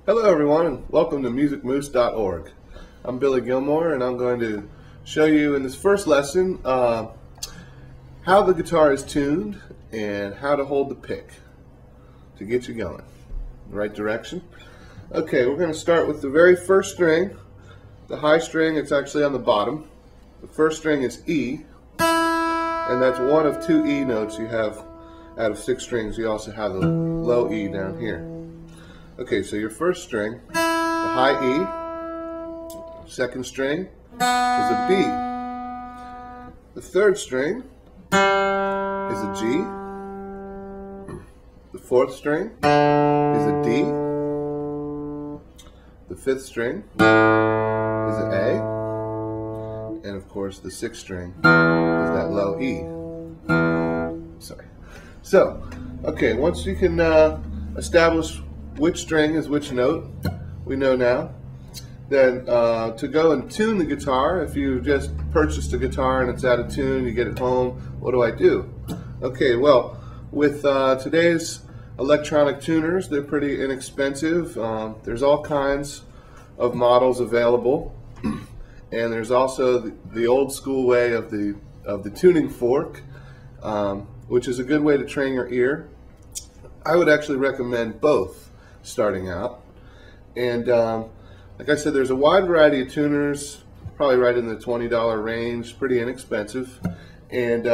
Hello everyone and welcome to musicmoose.org. I'm Billy Gilmore and I'm going to show you in this first lesson how the guitar is tuned and how to hold the pick to get you going in the right direction. Okay, we're going to start with the very first string, the high string. It's actually on the bottom. The first string is E, and that's one of two E notes you have out of 6 strings. You also have the low E down here. Okay, so your first string, the high E, second string is a B. The third string is a G. The fourth string is a D. The fifth string is an A. And of course the sixth string is that low E. Sorry. So, okay, once you can establish which string is which note, we know now. Then to go and tune the guitar, if you just purchased a guitar and it's out of tune, you get it home, what do? Okay, well, with today's electronic tuners, they're pretty inexpensive. There's all kinds of models available, and there's also the old school way of the tuning fork, which is a good way to train your ear. I would actually recommend both starting out. And like I said, there's a wide variety of tuners, probably right in the $20 range, pretty inexpensive. And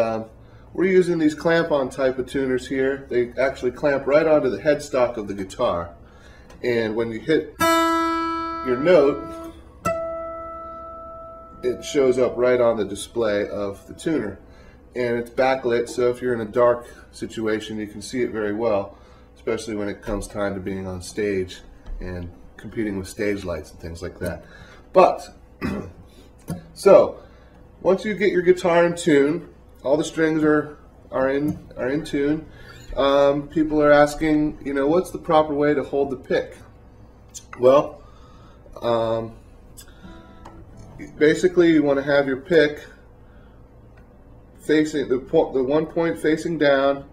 we're using these clamp-on type of tuners here. They actually clamp right onto the headstock of the guitar. And when you hit your note, it shows up right on the display of the tuner. And it's backlit, so if you're in a dark situation, you can see it very well, especially when it comes time to being on stage and competing with stage lights and things like that. But, so, once you get your guitar in tune, all the strings are in tune, people are asking, you know, what's the proper way to hold the pick? Well, basically you want to have your pick facing, the one point facing down,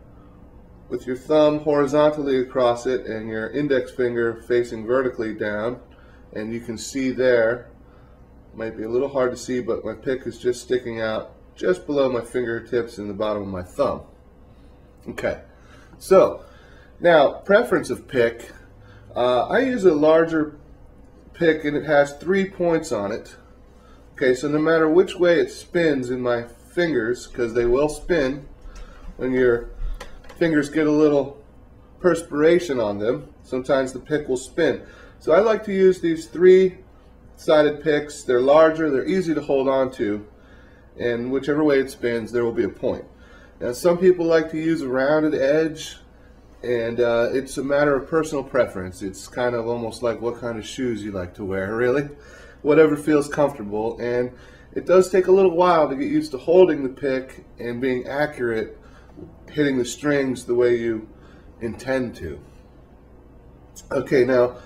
with your thumb horizontally across it and your index finger facing vertically down. And you can see there, might be a little hard to see, but my pick is just sticking out just below my fingertips and the bottom of my thumb. Okay, so now preference of pick. I use a larger pick and it has 3 points on it. Okay, so no matter which way it spins in my fingers, because they will spin when your fingers get a little perspiration on them, sometimes the pick will spin. So I like to use these 3-sided picks. They're larger, they're easy to hold on to, and whichever way it spins, there will be a point. Now some people like to use a rounded edge, and it's a matter of personal preference. It's kind of almost like what kind of shoes you like to wear, really. Whatever feels comfortable, and it does take a little while to get used to holding the pick and being accurate, hitting the strings the way you intend to. Okay, now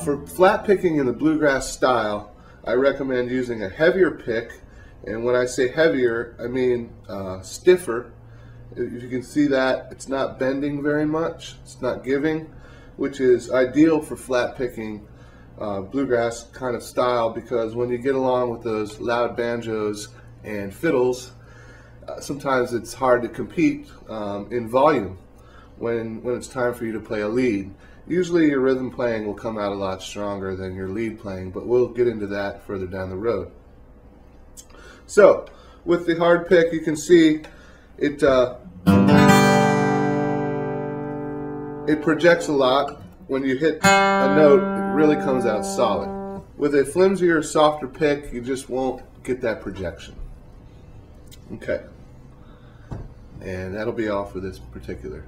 for flat picking in the bluegrass style, I recommend using a heavier pick, and when I say heavier, I mean stiffer. If you can see that, it's not bending very much, it's not giving, which is ideal for flat picking bluegrass kind of style, because when you get along with those loud banjos and fiddles, sometimes it's hard to compete in volume when it's time for you to play a lead. Usually your rhythm playing will come out a lot stronger than your lead playing, but we'll get into that further down the road. So with the hard pick, you can see it projects a lot. When you hit a note, it really comes out solid. With a flimsier, softer pick, you just won't get that projection. Okay, and that'll be all for this particular